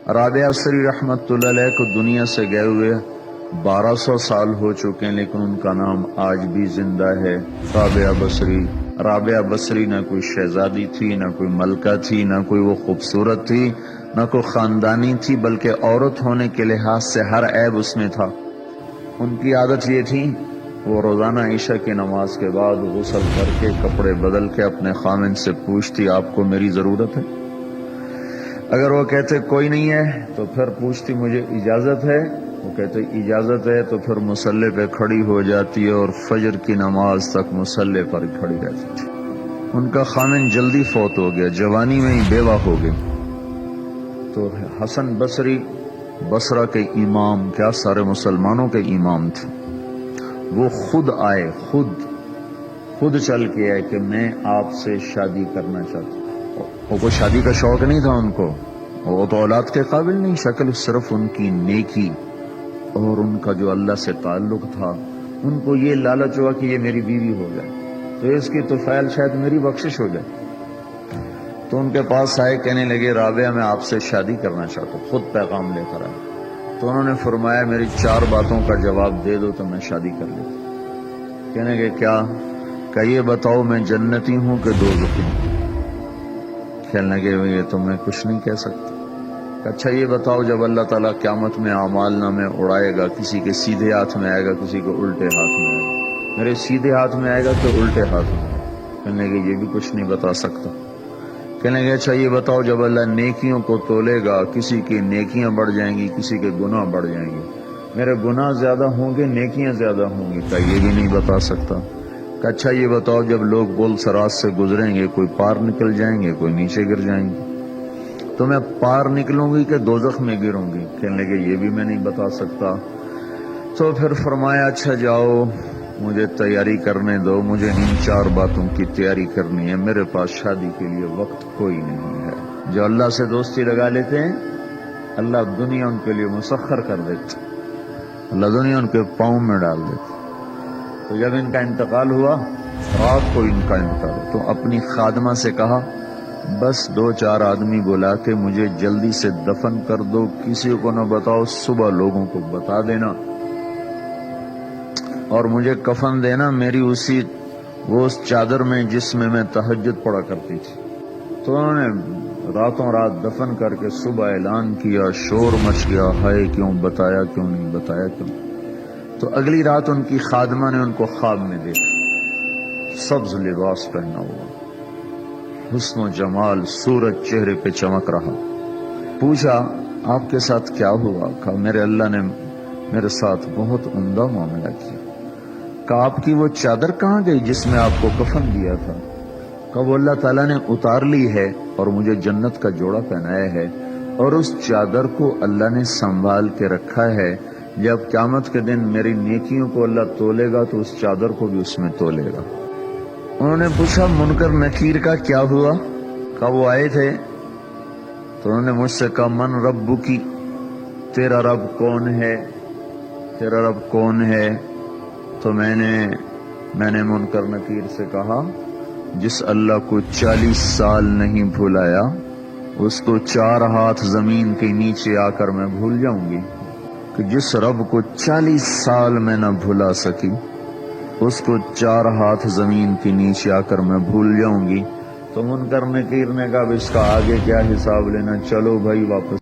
رابعہ بصری رحمت اللہ علیہ کو دنیا سے گئے ہوئے 1200 سال ہو چکے ہیں، لیکن ان کا نام آج بھی زندہ ہے، رابعہ بصری۔ رابعہ بصری نہ کوئی شہزادی تھی، نہ کوئی ملکہ تھی، نہ کوئی وہ خوبصورت تھی، نہ کوئی خاندانی تھی، بلکہ عورت ہونے کے لحاظ سے ہر عیب اس میں تھا۔ ان کی عادت یہ تھی، وہ روزانہ عشاء کی نماز کے بعد غسل کر کے کپڑے بدل کے اپنے خامن سے پوچھتی آپ کو میری ضرورت ہے؟ اگر وہ کہتے کوئی نہیں ہے تو پھر پوچھتی مجھے اجازت ہے؟ وہ کہتے اجازت ہے تو پھر مصلی پہ کھڑی ہو جاتی ہے اور فجر کی نماز تک مصلی پر کھڑی رہتی تھی۔ ان کا خامن جلدی فوت ہو گیا، جوانی میں ہی بیوہ ہو گئی، تو حسن بصری بصرہ کے امام، کیا سارے مسلمانوں کے امام تھے، وہ خود آئے، خود چل کے آئے کہ میں آپ سے شادی کرنا چاہتا ہوں۔ وہ کوئی شادی کا شوق نہیں تھا ان کو، وہ تو اولاد کے قابل نہیں، شکل صرف ان کی نیکی اور ان کا جو اللہ سے تعلق تھا، ان کو یہ لالچ ہوا کہ یہ میری بیوی ہو جائے تو اس کی طفیل شاید میری بخشش ہو جائے۔ تو ان کے پاس آئے، کہنے لگے رابعہ میں آپ سے شادی کرنا چاہتا ہوں، خود پیغام لے کر آئے۔ تو انہوں نے فرمایا میری 4 باتوں کا جواب دے دو تو میں شادی کر لیتا۔ کہنے لگے کیا؟ کہ یہ بتاؤ میں جنتی ہوں کہ دوزخی ہوں؟ کہنے لگے یہ تو میں کچھ نہیں کہہ سکتا۔ اچھا یہ بتاؤ جب اللہ تعالیٰ قیامت میں اعمال نامے اڑائے گا، کسی کے سیدھے ہاتھ میں آئے گا، کسی کو الٹے ہاتھ میں آئے گا، میرے سیدھے ہاتھ میں آئے گا کہ الٹے ہاتھ میں؟ کہنے لگے یہ بھی کچھ نہیں بتا سکتا۔ کہنے لگے اچھا یہ بتاؤ جب اللہ نیکیوں کو تولے گا، کسی کی نیکیاں بڑھ جائیں گی، کسی کے گناہ بڑھ جائیں گے، میرے گناہ زیادہ ہوں گے نیکیاں زیادہ ہوں گی؟ کہ یہ بھی نہیں بتا سکتا۔ کہ اچھا یہ بتاؤ جب لوگ بول سرات سے گزریں گے، کوئی پار نکل جائیں گے، کوئی نیچے گر جائیں گے، تو میں پار نکلوں گی کہ دوزخ میں گروں گی؟ کہنے لگے یہ بھی میں نہیں بتا سکتا۔ تو پھر فرمایا اچھا جاؤ مجھے تیاری کرنے دو، مجھے ان 4 باتوں کی تیاری کرنی ہے، میرے پاس شادی کے لیے وقت کوئی نہیں ہے۔ جو اللہ سے دوستی لگا لیتے ہیں اللہ دنیا ان کے لیے مسخر کر دیتے، اللہ دنیا ان کے پاؤں میں ڈال دیتے۔ تو جب ان کا انتقال ہوا، رات کو ان کا انتقال ہوا، تو اپنی خادمہ سے کہا بس 2-4 آدمی بلا کے مجھے جلدی سے دفن کر دو، کسی کو نہ بتاؤ، صبح لوگوں کو بتا دینا، اور مجھے کفن دینا میری اس چادر میں جس میں میں تہجد پڑا کرتی تھی۔ تو انہوں نے راتوں رات دفن کر کے صبح اعلان کیا، شور مچ گیا، ہائے کیوں بتایا، کیوں نہیں بتایا، کیوں؟ تو اگلی رات ان کی خادمہ نے ان کو خواب میں دیکھا، سبز لباس پہنا ہوا، حسن و جمال، سورج چہرے پہ چمک رہا۔ پوچھا آپ کے ساتھ کیا ہوا؟ کہا میرے اللہ نے میرے ساتھ بہت عمدہ معاملہ کیا۔ کہا آپ کی وہ چادر کہاں گئی جس میں آپ کو کفن دیا تھا؟ کہا وہ اللہ تعالیٰ نے اتار لی ہے اور مجھے جنت کا جوڑا پہنایا ہے، اور اس چادر کو اللہ نے سنبھال کے رکھا ہے، جب قیامت کے دن میری نیکیوں کو اللہ تولے گا تو اس چادر کو بھی اس میں تولے گا۔ انہوں نے پوچھا منکر نکیر کا کیا ہوا؟ کہا وہ آئے تھے تو انہوں نے مجھ سے کہا من ربکی، تیرا رب کون ہے، تیرا رب کون ہے؟ تو میں نے منکر نکیر سے کہا جس اللہ کو 40 سال نہیں بھلایا اس کو 4 ہاتھ زمین کے نیچے آ کر میں بھول جاؤں گی؟ کہ جس رب کو 40 سال میں نہ بھلا سکی اس کو 4 ہاتھ زمین کے نیچے آ کر میں بھول جاؤں گی؟ تو منکر نکیر نے کہا اب اس کا آگے کیا حساب لینا، چلو بھائی واپس